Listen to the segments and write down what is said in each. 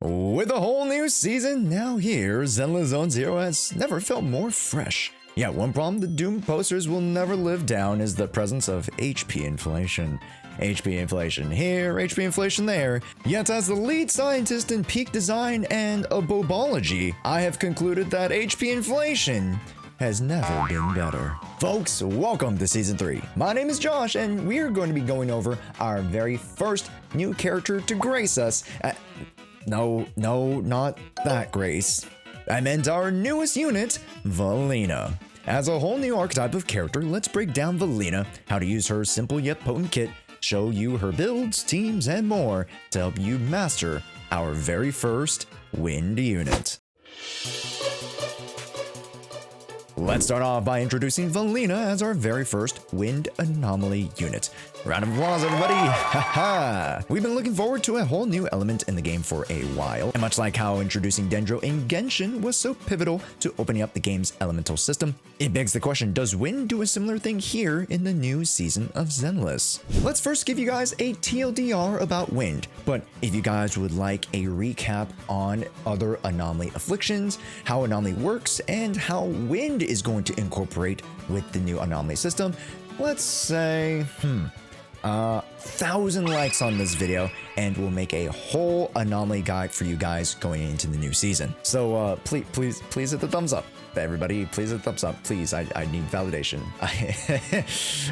With a whole new season now here, Zenless Zone Zero has never felt more fresh. Yet one problem the Doom posters will never live down is the presence of HP inflation. HP inflation here, HP inflation there. Yet as the lead scientist in peak design and abobology, I have concluded that HP inflation has never been better. Folks, welcome to Season 3. My name is Josh, and we're going to be going over our very first new character to grace us. No, not that Grace. I meant our newest unit, Velina. As a whole new archetype of character, let's break down Velina, how to use her simple yet potent kit, show you her builds, teams, and more to help you master our very first wind unit. Let's start off by introducing Velina as our very first Wind Anomaly unit. Round of applause, everybody! Haha! We've been looking forward to a whole new element in the game for a while, and much like how introducing Dendro in Genshin was so pivotal to opening up the game's elemental system, it begs the question, does Wind do a similar thing here in the new season of Zenless? Let's first give you guys a TLDR about Wind, but if you guys would like a recap on other Anomaly afflictions, how Anomaly works, and how Wind is going to incorporate with the new Anomaly system, let's say, 1,000 likes on this video and we'll make a whole Anomaly guide for you guys going into the new season. So please hit the thumbs up. Everybody, please hit the thumbs up. Please, I need validation.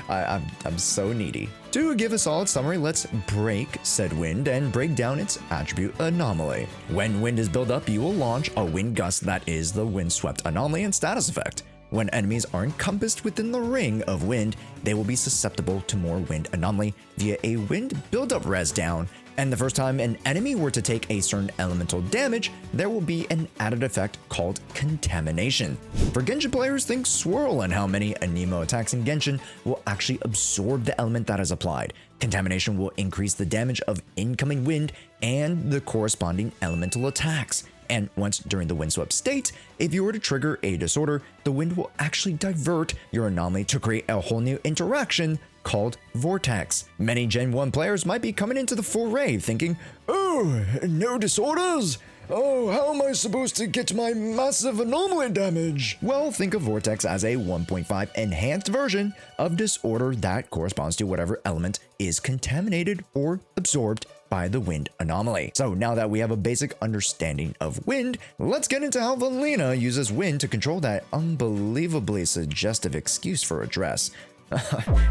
I'm so needy. To give a solid summary, let's break said wind and break down its attribute Anomaly. When wind is built up, you will launch a wind gust that is the windswept anomaly and status effect. When enemies are encompassed within the ring of wind, they will be susceptible to more wind anomaly via a wind buildup res down, and the first time an enemy were to take a certain elemental damage, there will be an added effect called contamination. For Genshin players, think Swirl and how many Anemo attacks in Genshin will actually absorb the element that is applied. Contamination will increase the damage of incoming wind and the corresponding elemental attacks. And once during the windswept state, if you were to trigger a disorder, the wind will actually divert your anomaly to create a whole new interaction called Vortex. Many Gen 1 players might be coming into the foray thinking, oh, no disorders? Oh, how am I supposed to get my massive anomaly damage? Well, think of Vortex as a 1.5 enhanced version of disorder that corresponds to whatever element is contaminated or absorbed by the wind anomaly. So now that we have a basic understanding of wind, let's get into how Velina uses wind to control that unbelievably suggestive excuse for a dress.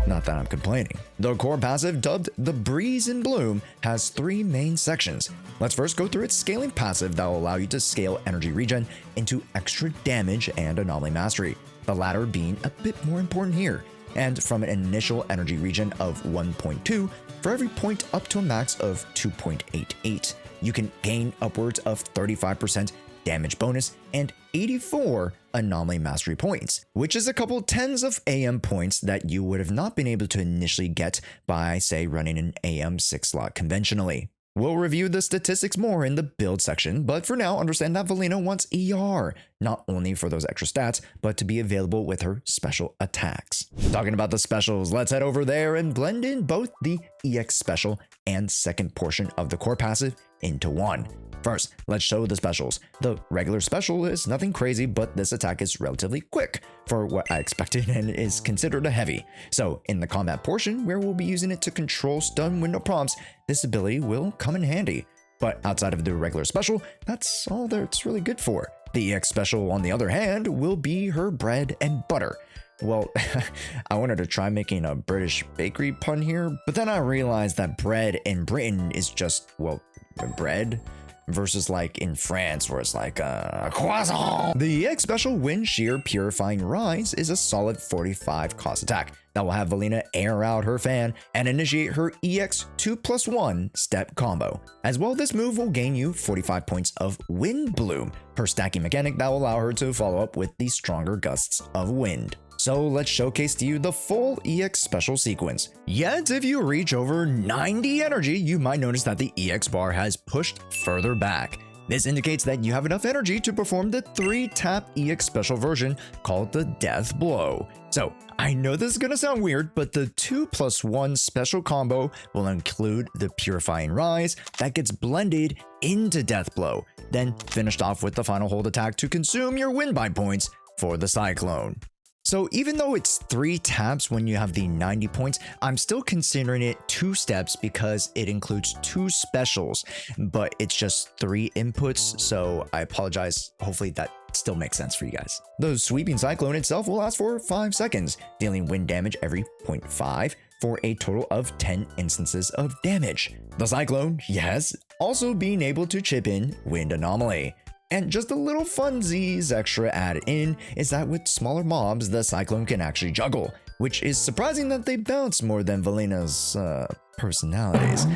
Not that I'm complaining. The core passive, dubbed the Breeze in Bloom, has 3 main sections. Let's first go through its scaling passive that will allow you to scale energy regen into extra damage and anomaly mastery, the latter being a bit more important here. And from an initial energy regen of 1.2, for every point up to a max of 2.88, you can gain upwards of 35% damage bonus and 84 anomaly mastery points, which is a couple tens of AM points that you would have not been able to initially get by, say, running an AM 6 slot conventionally. We'll review the statistics more in the build section, but for now, understand that Velina wants ER, not only for those extra stats, but to be available with her special attacks. Talking about the specials, let's head over there and blend in both the EX special and second portion of the core passive into one. First, let's show the specials. The regular special is nothing crazy, but this attack is relatively quick for what I expected and is considered a heavy. So in the combat portion, where we'll be using it to control stun window prompts, this ability will come in handy. But outside of the regular special, that's all that it's really good for. The EX special, on the other hand, will be her bread and butter. Well, I wanted to try making a British bakery pun here, but then I realized that bread in Britain is just, well, bread, versus like in France where it's like a croissant. The EX special Wind Shear Purifying Rise is a solid 45 cost attack that will have Velina air out her fan and initiate her EX 2+1 step combo. As well, this move will gain you 45 points of Wind Bloom, her stacking mechanic that will allow her to follow up with the stronger gusts of wind. So let's showcase to you the full EX special sequence. Yet if you reach over 90 energy, you might notice that the EX bar has pushed further back. This indicates that you have enough energy to perform the 3-tap EX special version called the Death Blow. So, I know this is gonna sound weird, but the 2+1 special combo will include the Purifying Rise that gets blended into Death Blow, then finished off with the final hold attack to consume your Wind Bite points for the Cyclone. So even though it's 3 taps when you have the 90 points, I'm still considering it 2 steps because it includes 2 specials, but it's just 3 inputs, so I apologize. Hopefully that still makes sense for you guys. The Sweeping Cyclone itself will last for 5 seconds, dealing wind damage every 0.5 for a total of 10 instances of damage. The Cyclone, yes, also being able to chip in Wind Anomaly. And just a little funsies extra added in is that with smaller mobs, the Cyclone can actually juggle, which is surprising that they bounce more than Velina's personalities.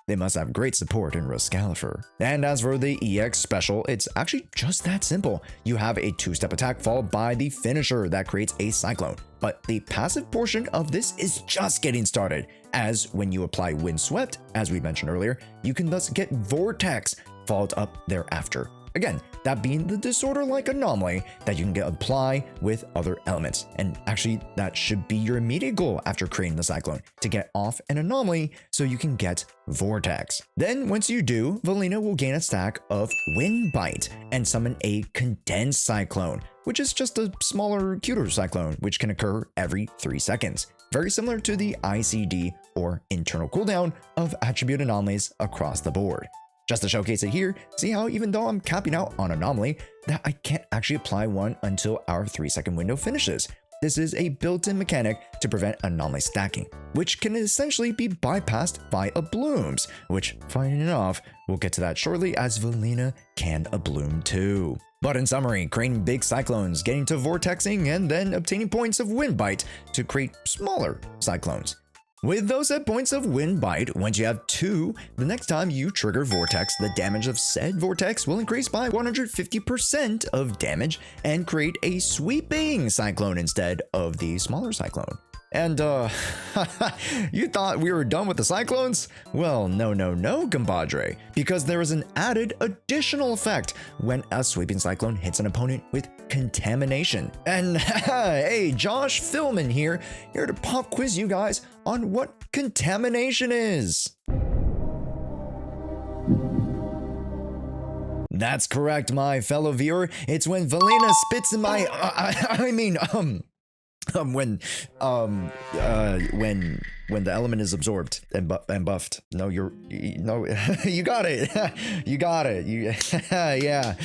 They must have great support in Rascalifer. And as for the EX special, it's actually just that simple. You have a 2-step attack followed by the finisher that creates a Cyclone. But the passive portion of this is just getting started, as when you apply Windswept, as we mentioned earlier, you can thus get Vortex followed up thereafter. Again, that being the disorder-like anomaly that you can apply with other elements. And actually, that should be your immediate goal after creating the Cyclone, to get off an anomaly so you can get Vortex. Then, once you do, Velina will gain a stack of Wind Bite and summon a Condensed Cyclone, which is just a smaller, cuter Cyclone, which can occur every 3 seconds. Very similar to the ICD, or internal cooldown, of attribute anomalies across the board. Just to showcase it here, see how even though I'm capping out on Anomaly, that I can't actually apply one until our 3-second window finishes. This is a built-in mechanic to prevent anomaly stacking, which can essentially be bypassed via blooms, which, funny enough, we'll get to that shortly as Velina can a bloom too. But in summary, creating big cyclones, getting to vortexing, and then obtaining points of Wind Bite to create smaller cyclones. With those set points of Wind Bite, once you have 2, the next time you trigger Vortex, the damage of said Vortex will increase by 150% of damage and create a sweeping cyclone instead of the smaller cyclone. And, you thought we were done with the cyclones? Well, no, compadre, because there is an added additional effect when a sweeping cyclone hits an opponent with contamination. And hey, Josh Philman here to pop quiz you guys on what contamination is. That's correct, my fellow viewer. It's when Velina spits in my, when the element is absorbed and buffed. No, you got it. You got it. Yeah.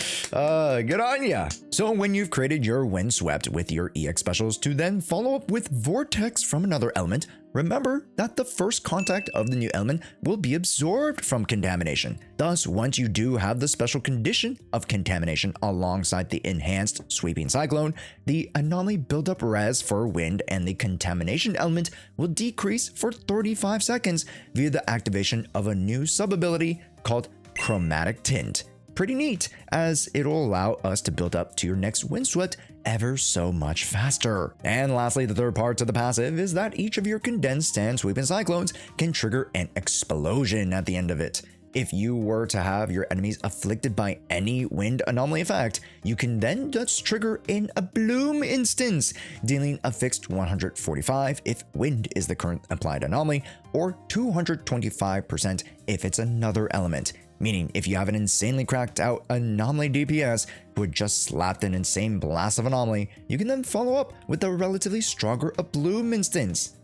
Good on ya. So when you've created your Windswept with your EX specials to then follow up with Vortex from another element, remember that the first contact of the new element will be absorbed from contamination. Thus, once you do have the special condition of contamination alongside the enhanced sweeping cyclone, the anomaly buildup res for wind and the contamination element will decrease for 35 seconds via the activation of a new sub-ability called Chromatic Tint. Pretty neat, as it'll allow us to build up to your next Windswept ever so much faster. And lastly, the third part to the passive is that each of your condensed and sweeping cyclones can trigger an explosion at the end of it. If you were to have your enemies afflicted by any wind anomaly effect, you can then just trigger in a bloom instance, dealing a fixed 145 if wind is the current applied anomaly, or 225% if it's another element. Meaning, if you have an insanely cracked out anomaly DPS who had just slapped an insane blast of anomaly, you can then follow up with a relatively stronger a bloom instance.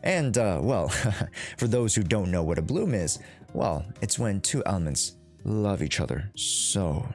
And, well, for those who don't know what a bloom is, well, it's when 2 elements love each other so.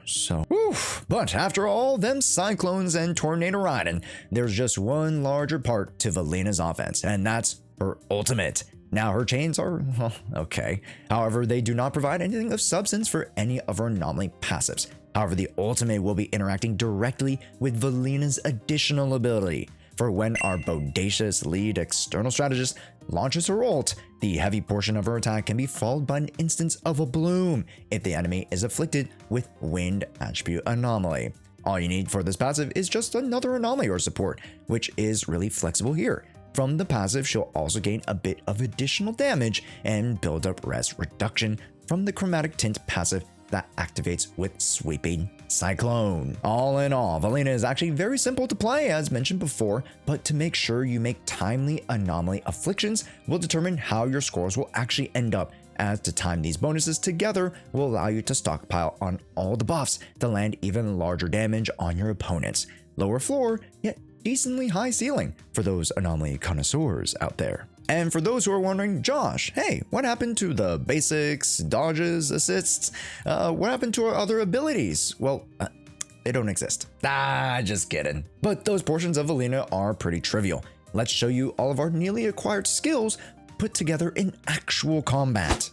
Oof. But after all them cyclones and tornado riding, there's just one larger part to Velina's offense, and that's her ultimate. Now, her chains are, well, okay. However, they do not provide anything of substance for any of her anomaly passives. However, the ultimate will be interacting directly with Velina's additional ability. For when our bodacious lead external strategist launches her ult, the heavy portion of her attack can be followed by an instance of a bloom if the enemy is afflicted with wind attribute anomaly. All you need for this passive is just another anomaly or support, which is really flexible here. From the passive, she'll also gain a bit of additional damage and build up res reduction from the Chromatic Tint passive that activates with Sweeping Cyclone. All in all, Velina is actually very simple to play as mentioned before, but to make sure you make timely Anomaly afflictions will determine how your scores will actually end up, as to time these bonuses together will allow you to stockpile on all the buffs to land even larger damage on your opponents. Lower floor, yet decently high ceiling for those Anomaly connoisseurs out there. And for those who are wondering, Josh, hey, what happened to the basics, dodges, assists? What happened to our other abilities? Well, they don't exist. Just kidding. But those portions of Velina are pretty trivial. Let's show you all of our newly acquired skills put together in actual combat.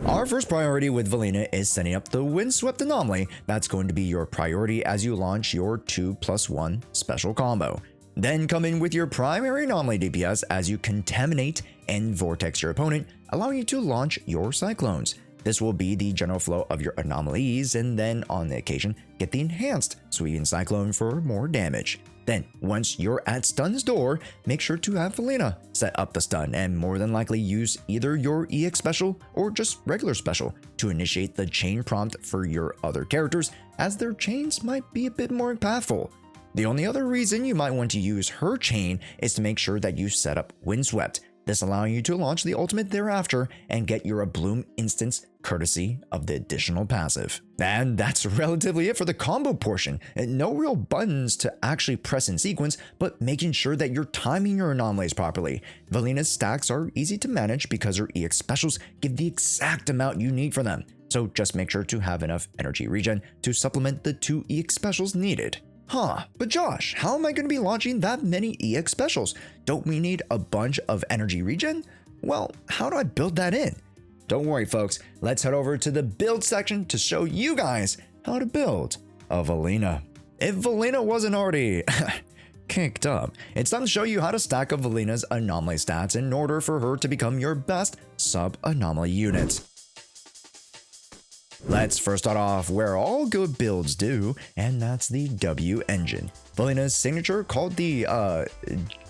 Our first priority with Velina is setting up the Windswept Anomaly. That's going to be your priority as you launch your 2+1 special combo. Then come in with your primary Anomaly DPS as you contaminate and vortex your opponent, allowing you to launch your Cyclones. This will be the general flow of your anomalies, and then on the occasion, get the enhanced Sweeping Cyclone for more damage. Then, once you're at Stun's door, make sure to have Velina set up the stun and more than likely use either your EX special or just regular special to initiate the chain prompt for your other characters, as their chains might be a bit more impactful. The only other reason you might want to use her chain is to make sure that you set up Windswept, this allowing you to launch the ultimate thereafter and get your Bloom instance courtesy of the additional passive. And that's relatively it for the combo portion. No real buttons to actually press in sequence, but making sure that you're timing your anomalies properly. Velina's stacks are easy to manage because her EX specials give the exact amount you need for them. So just make sure to have enough energy regen to supplement the 2 EX specials needed. But Josh, how am I going to be launching that many EX specials? Don't we need a bunch of energy regen? Well, how do I build that in? Don't worry folks, let's head over to the build section to show you guys how to build a Velina. If Velina wasn't already kicked up, it's time to show you how to stack up Velina's anomaly stats in order for her to become your best sub-anomaly unit. Let's first start off where all good builds do, and that's the W engine. Velina's signature called the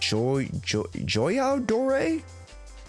Joyadore?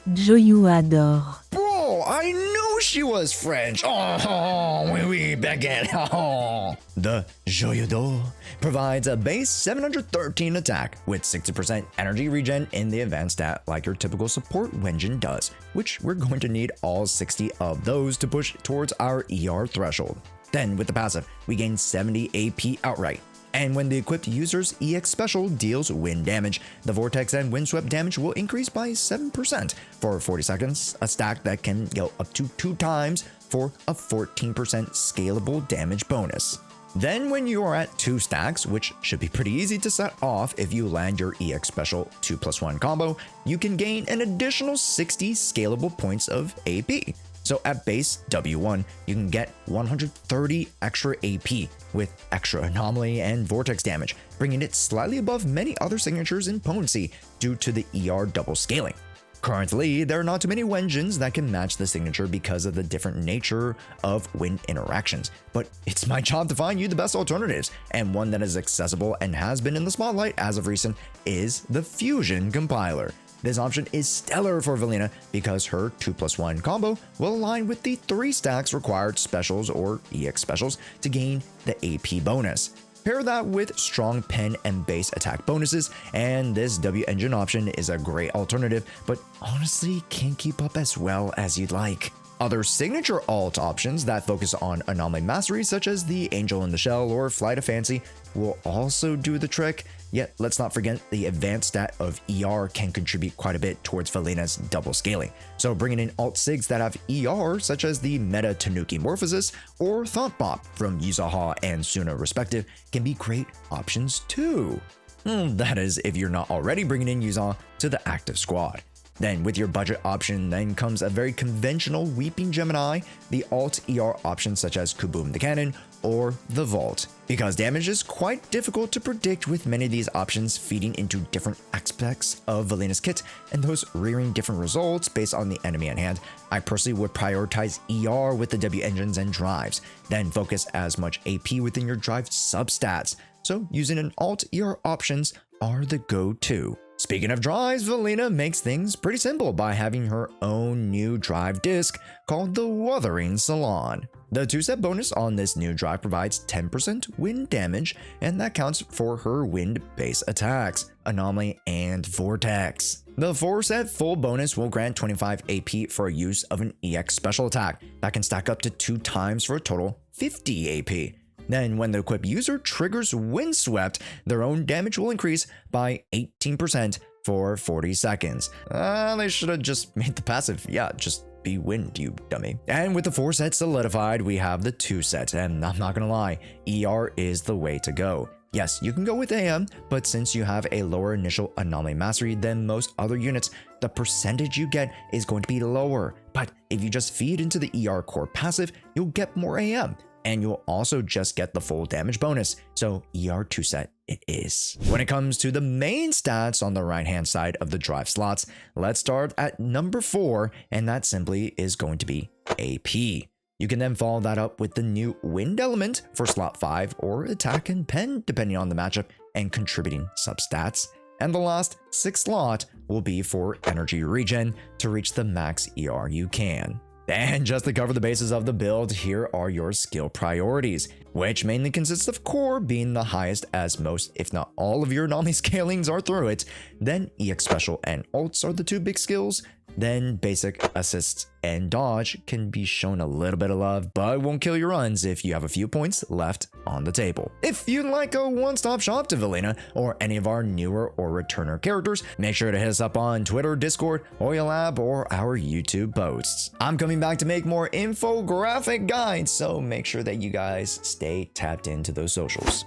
Joyadore. Bro, I knew she was French. Oh, oui, baguette. Oh. The Joyadore provides a base 713 attack with 60% energy regen in the advanced stat like your typical support engine does, which we're going to need all 60 of those to push towards our ER threshold. Then with the passive, we gain 70 AP outright. And when the equipped user's EX special deals wind damage, the vortex and windswept damage will increase by 7% for 40 seconds, a stack that can go up to 2 times for a 14% scalable damage bonus. Then when you are at 2 stacks, which should be pretty easy to set off if you land your EX special 2+1 combo, you can gain an additional 60 scalable points of AP. So at base W1, you can get 130 extra AP with extra anomaly and vortex damage, bringing it slightly above many other signatures in potency due to the ER double scaling. Currently, there are not too many engines that can match the signature because of the different nature of wind interactions, but it's my job to find you the best alternatives, and one that is accessible and has been in the spotlight as of recent is the Fusion Compiler. This option is stellar for Velina because her 2+1 combo will align with the 3 stacks required specials or EX specials to gain the AP bonus. Pair that with strong pen and base attack bonuses, and this W engine option is a great alternative, but honestly can't keep up as well as you'd like. Other signature alt options that focus on anomaly mastery, such as the Angel in the Shell or Flight of Fancy, will also do the trick. Yet let's not forget the advanced stat of ER can contribute quite a bit towards Velina's double scaling. So bringing in alt sigs that have ER, such as the Meta Tanuki Morphosis or Thought Bop from Jshoea and Suna respective, can be great options too. That is if you're not already bringing in Jshoea to the active squad. Then with your budget option then comes a very conventional Weeping Gemini, the alt ER options such as Kaboom the Cannon or the Vault. Because damage is quite difficult to predict with many of these options feeding into different aspects of Velina's kit and those rearing different results based on the enemy at hand, I personally would prioritize ER with the W engines and drives, then focus as much AP within your drive substats. So using an alt ER options are the go-to. Speaking of drives, Velina makes things pretty simple by having her own new drive disc called the Wuthering Salon. The 2-set bonus on this new drive provides 10% wind damage, and that counts for her wind-based attacks, Anomaly, and Vortex. The 4-set full bonus will grant 25 AP for use of an EX special attack that can stack up to 2 times for a total 50 AP. Then when the equipped user triggers Windswept, their own damage will increase by 18% for 40 seconds. They should have just made the passive, just be wind, you dummy. And with the 4 sets solidified, we have the 2 sets, and I'm not gonna lie, ER is the way to go. Yes, you can go with AM, but since you have a lower initial Anomaly Mastery than most other units, the percentage you get is going to be lower. But if you just feed into the ER core passive, you'll get more AM. And you'll also just get the full damage bonus, so ER 2 set it is. When it comes to the main stats on the right hand side of the drive slots, let's start at number 4, and that simply is going to be AP. You can then follow that up with the new Wind element for slot 5 or Attack and Pen depending on the matchup and contributing substats. And the last 6 slot will be for Energy Regen to reach the max ER you can. And just to cover the bases of the build, here are your skill priorities, which mainly consists of core being the highest as most, if not all of your anomaly scalings are through it. Then EX special and ults are the 2 big skills. Then basic, assists, and dodge can be shown a little bit of love, but won't kill your runs if you have a few points left on the table. If you'd like a one-stop shop to Velina or any of our newer or returner characters, make sure to hit us up on Twitter, Discord, Hoyolab, or our YouTube posts. I'm coming back to make more infographic guides, so make sure that you guys stay tapped into those socials.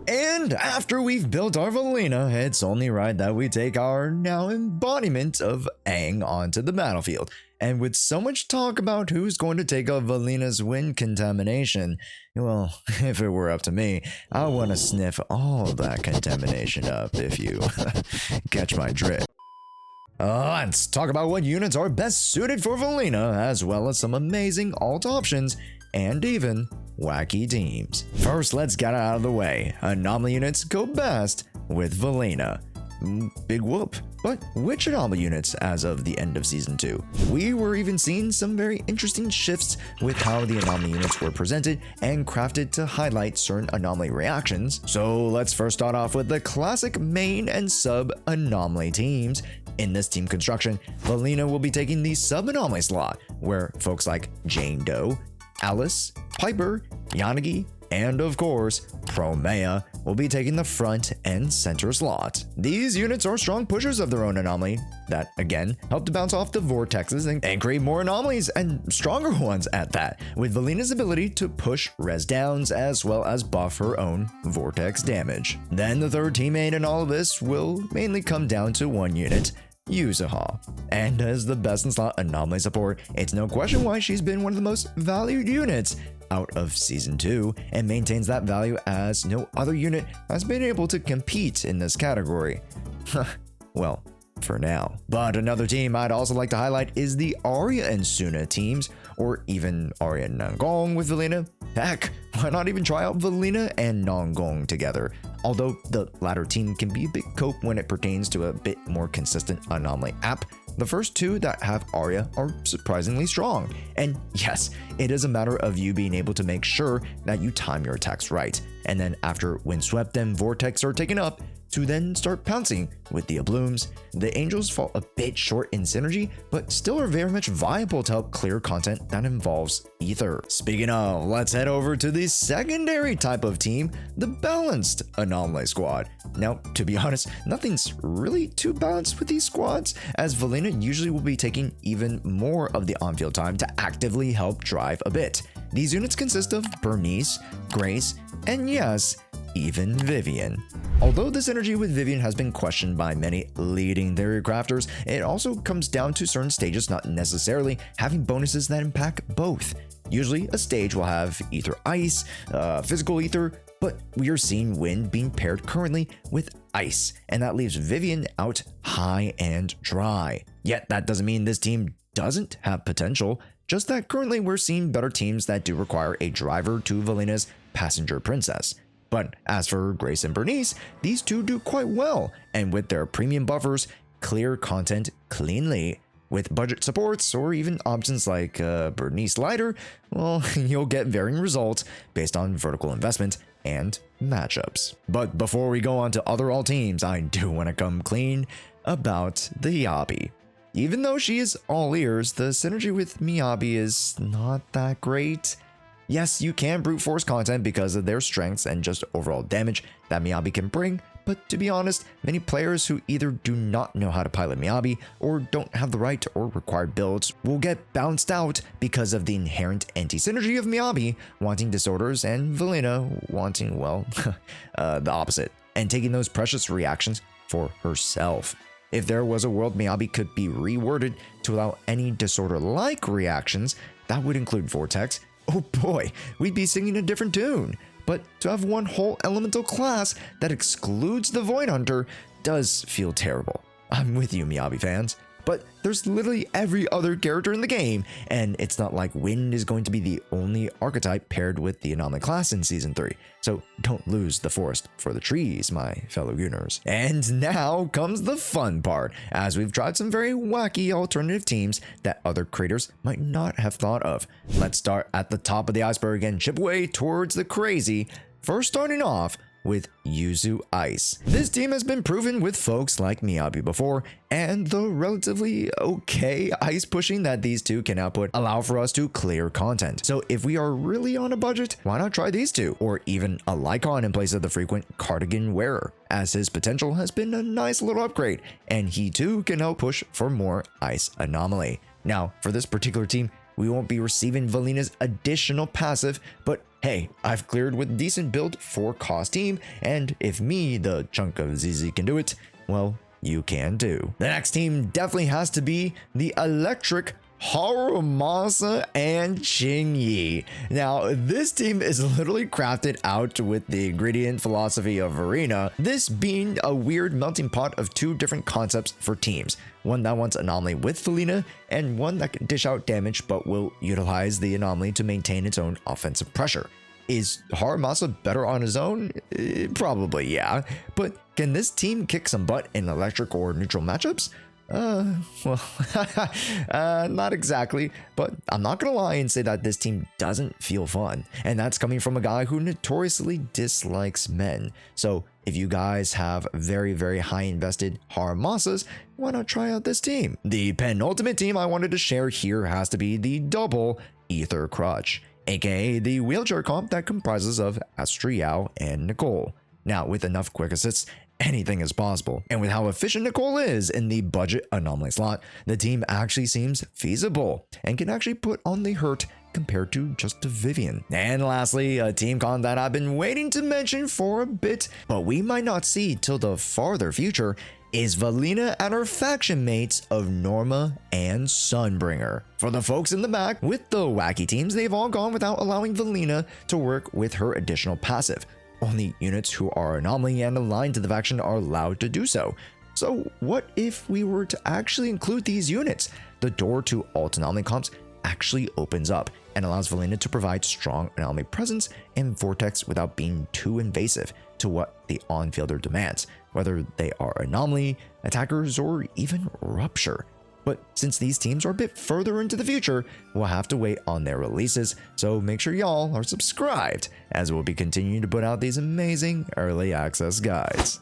And after we've built our Velina, it's only right that we take our now embodiment of Aang onto the battlefield. And with so much talk about who's going to take up Velina's wind contamination, well, if it were up to me, I want to sniff all that contamination up, if you catch my drift. Let's talk about what units are best suited for Velina, as well as some amazing alt options, and even wacky teams. First, let's get it out of the way. Anomaly units go best with Velina. Big whoop. But which anomaly units as of the end of Season 2? We were even seeing some very interesting shifts with how the anomaly units were presented and crafted to highlight certain anomaly reactions. So let's first start off with the classic main and sub anomaly teams. In this team construction, Velina will be taking the sub anomaly slot, where folks like Jane Doe, Alice, Piper, Yanagi, and of course, Promea will be taking the front and center slot. These units are strong pushers of their own anomaly that, again, help to bounce off the vortexes and create more anomalies and stronger ones at that, with Velina's ability to push res downs as well as buff her own vortex damage. Then the third teammate in all of this will mainly come down to one unit, Jshoea. And as the best in slot anomaly support, it's no question why she's been one of the most valued units out of Season 2 and maintains that value as no other unit has been able to compete in this category. Well, for now. But another team I'd also like to highlight is the Arya and Suna teams, or even Arya and Nangong with Velina. Heck, why not even try out Velina and Nangong together? Although the latter team can be a bit cope when it pertains to a bit more consistent anomaly app, the first two that have Arya are surprisingly strong. And yes, it is a matter of you being able to make sure that you time your attacks right, and then after Windswept and Vortex are taken up, to then start pouncing with the Ablooms. The Angels fall a bit short in synergy, but still are very much viable to help clear content that involves Ether. Speaking of, let's head over to the secondary type of team, the Balanced Anomaly Squad. Now, to be honest, nothing's really too balanced with these squads, as Velina usually will be taking even more of the on-field time to actively help drive a bit. These units consist of Bernice, Grace, and yes, even Vivian. Although this synergy with Vivian has been questioned by many leading theory crafters, it also comes down to certain stages not necessarily having bonuses that impact both. Usually a stage will have Ether Ice, Physical Ether, but we are seeing Wind being paired currently with Ice, and that leaves Vivian out high and dry. Yet that doesn't mean this team doesn't have potential, just that currently we're seeing better teams that do require a driver to Velina's Passenger Princess. But as for Grace and Bernice, these two do quite well, and with their premium buffers, clear content cleanly. With budget supports or even options like Bernice Lighter, well, you'll get varying results based on vertical investment and matchups. But before we go on to other all teams, I do want to come clean about the Yabi. Even though she is all ears, the synergy with Miyabi is not that great. Yes, you can brute force content because of their strengths and just overall damage that Miyabi can bring, but to be honest, many players who either do not know how to pilot Miyabi or don't have the right or required builds will get bounced out because of the inherent anti-synergy of Miyabi wanting disorders and Velina wanting, well, the opposite, and taking those precious reactions for herself. If there was a world Miyabi could be reworded to allow any disorder-like reactions, that would include Vortex, oh boy, we'd be singing a different tune. But to have one whole elemental class that excludes the Void Hunter does feel terrible. I'm with you, Miyabi fans. But there's literally every other character in the game, and it's not like Wind is going to be the only archetype paired with the Anomaly class in Season 3. So don't lose the forest for the trees, my fellow Gooners. And now comes the fun part, as we've tried some very wacky alternative teams that other creators might not have thought of. Let's start at the top of the iceberg and chip away towards the crazy, first starting off with Yuzu Ice. This team has been proven with folks like Miyabi before, and the relatively okay ice pushing that these two can output allow for us to clear content. So if we are really on a budget, why not try these two, or even a Lycon in place of the frequent cardigan wearer, as his potential has been a nice little upgrade, and he too can help push for more ice anomaly. Now, for this particular team, we won't be receiving Velina's additional passive, but hey, I've cleared with decent build for cost team, and if me, the chunk of ZZ, can do it, well, you can too. The next team definitely has to be the electric Harumasa and Qingyi. Now, this team is literally crafted out with the ingredient philosophy of Arena, this being a weird melting pot of two different concepts for teams. One that wants Anomaly with Velina, and one that can dish out damage but will utilize the Anomaly to maintain its own offensive pressure. Is Harumasa better on his own? Probably, yeah. But can this team kick some butt in electric or neutral matchups? Well, not exactly, but I'm not gonna lie and say that this team doesn't feel fun, and that's coming from a guy who notoriously dislikes men. So if you guys have very, very high invested Harumasas, why not try out this team? The penultimate team I wanted to share here has to be the double Ether Crutch, aka the wheelchair comp that comprises of Astriao and Nicole. Now, with enough quick assists, anything is possible, and with how efficient Nicole is in the budget Anomaly slot, the team actually seems feasible and can actually put on the hurt compared to just a Vivian. And lastly, a team con that I've been waiting to mention for a bit, but we might not see till the farther future, is Velina and her faction mates of Norma and Sunbringer. For the folks in the back, with the wacky teams, they've all gone without allowing Velina to work with her additional passive. Only units who are Anomaly and aligned to the faction are allowed to do so. So what if we were to actually include these units? The door to alt Anomaly comps actually opens up and allows Velina to provide strong Anomaly presence and Vortex without being too invasive to what the on-fielder demands, whether they are Anomaly, attackers, or even Rupture. But since these teams are a bit further into the future, we'll have to wait on their releases, so make sure y'all are subscribed, as we'll be continuing to put out these amazing early access guides.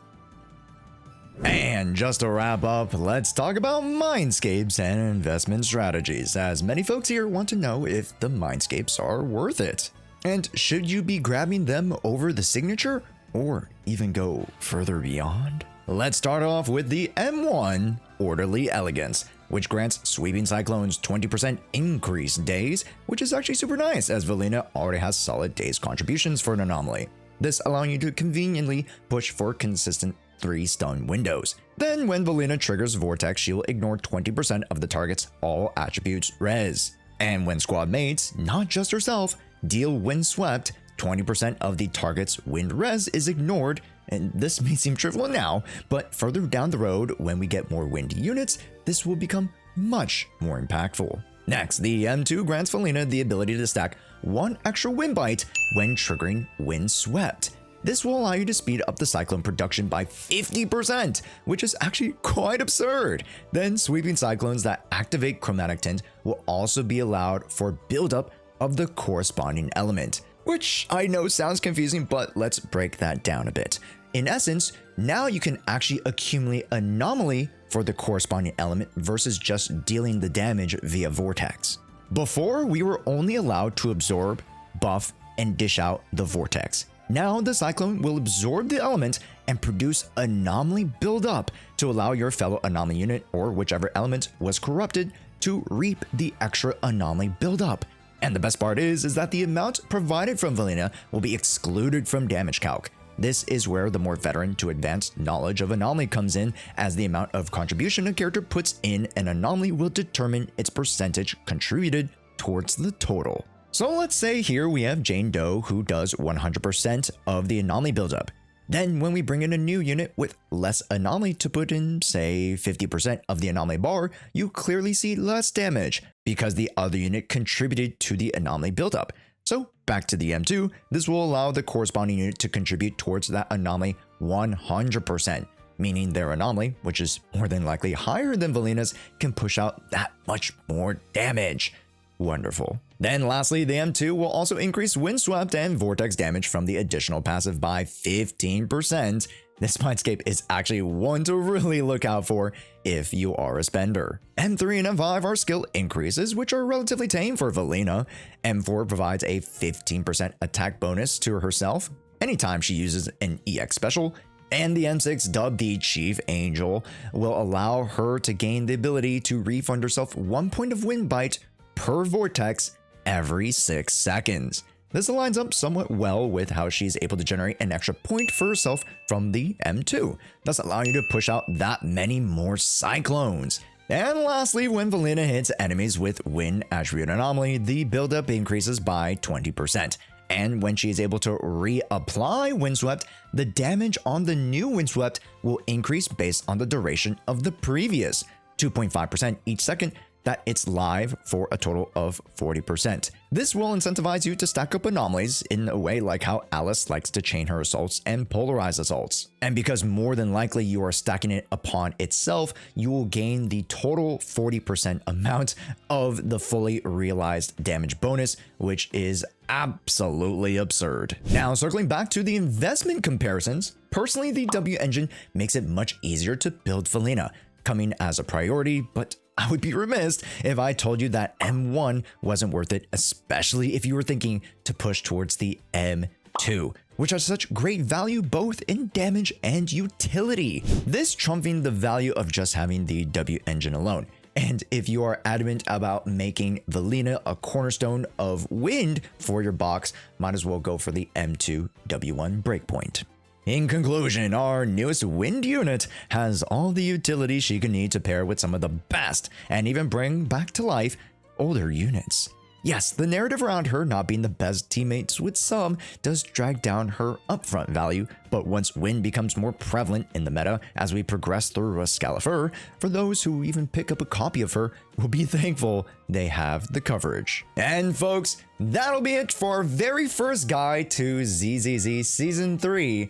And just to wrap up, let's talk about Mindscapes and investment strategies, as many folks here want to know if the Mindscapes are worth it. And should you be grabbing them over the signature, or even go further beyond? Let's start off with the M1 Orderly Elegance, which grants Sweeping Cyclones 20% increased days, which is actually super nice as Velina already has solid days contributions for an Anomaly. This allowing you to conveniently push for consistent 3 stun windows. Then when Velina triggers Vortex, she'll ignore 20% of the target's all attributes res. And when squad mates, not just herself, deal Windswept, 20% of the target's wind res is ignored. And this may seem trivial now, but further down the road, when we get more wind units, this will become much more impactful. Next, the M2 grants Velina the ability to stack 1 extra wind bite when triggering Windswept. This will allow you to speed up the cyclone production by 50%, which is actually quite absurd. Then sweeping cyclones that activate chromatic tint will also be allowed for buildup of the corresponding element, which I know sounds confusing, but let's break that down a bit. In essence, now you can actually accumulate Anomaly for the corresponding element versus just dealing the damage via Vortex. Before, we were only allowed to absorb, buff, and dish out the Vortex. Now the Cyclone will absorb the element and produce Anomaly buildup to allow your fellow Anomaly unit or whichever element was corrupted to reap the extra Anomaly buildup. And the best part is that the amount provided from Velina will be excluded from damage calc. This is where the more veteran to advanced knowledge of Anomaly comes in, as the amount of contribution a character puts in an Anomaly will determine its percentage contributed towards the total. So let's say here we have Jane Doe who does 100% of the Anomaly buildup. Then when we bring in a new unit with less Anomaly to put in, say 50% of the Anomaly bar, you clearly see less damage because the other unit contributed to the Anomaly buildup. So back to the M2, this will allow the corresponding unit to contribute towards that Anomaly 100%, meaning their Anomaly, which is more than likely higher than Velina's, can push out that much more damage. Wonderful. Then lastly, the M2 will also increase Windswept and Vortex damage from the additional passive by 15%. This Mindscape is actually one to really look out for if you are a spender. M3 and M5 are skill increases, which are relatively tame for Velina. M4 provides a 15% attack bonus to herself anytime she uses an EX special. And the M6, dubbed the Chief Angel, will allow her to gain the ability to refund herself 1 point of wind bite per vortex every 6 seconds. This aligns up somewhat well with how she's able to generate an extra point for herself from the M2, thus allowing you to push out that many more cyclones. And lastly, when Velina hits enemies with Wind Attribute Anomaly, the buildup increases by 20%. And when she is able to reapply Windswept, the damage on the new Windswept will increase based on the duration of the previous 2.5% each second that it's live for a total of 40%. This will incentivize you to stack up anomalies in a way like how Alice likes to chain her assaults and polarize assaults. And because more than likely you are stacking it upon itself, you will gain the total 40% amount of the fully realized damage bonus, which is absolutely absurd. Now, circling back to the investment comparisons, personally the W engine makes it much easier to build Velina, coming as a priority, but I would be remiss if I told you that M1 wasn't worth it, especially if you were thinking to push towards the M2, which has such great value both in damage and utility, this trumping the value of just having the W engine alone. And if you are adamant about making Velina a cornerstone of wind for your box, might as well go for the M2 W1 breakpoint. In conclusion, our newest wind unit has all the utility she can need to pair with some of the best and even bring back to life older units. Yes, the narrative around her not being the best teammates with some does drag down her upfront value, but once wind becomes more prevalent in the meta as we progress through Scalifer, for those who even pick up a copy of her, will be thankful they have the coverage. And folks, that'll be it for our very first guide to ZZZ Season 3.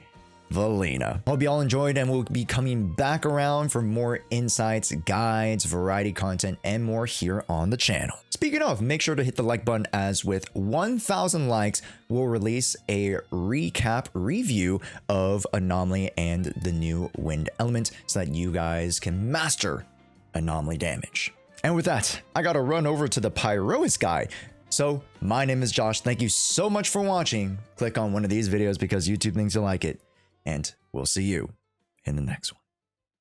Velina. Hope you all enjoyed, and we'll be coming back around for more insights, guides, variety content, and more here on the channel. Speaking of, make sure to hit the like button, as with 1,000 likes, we'll release a recap review of Anomaly and the new wind element so that you guys can master Anomaly damage. And with that, I gotta run over to the Pyroist guy. So, my name is Josh. Thank you so much for watching. Click on one of these videos because YouTube thinks you like it. And we'll see you in the next one.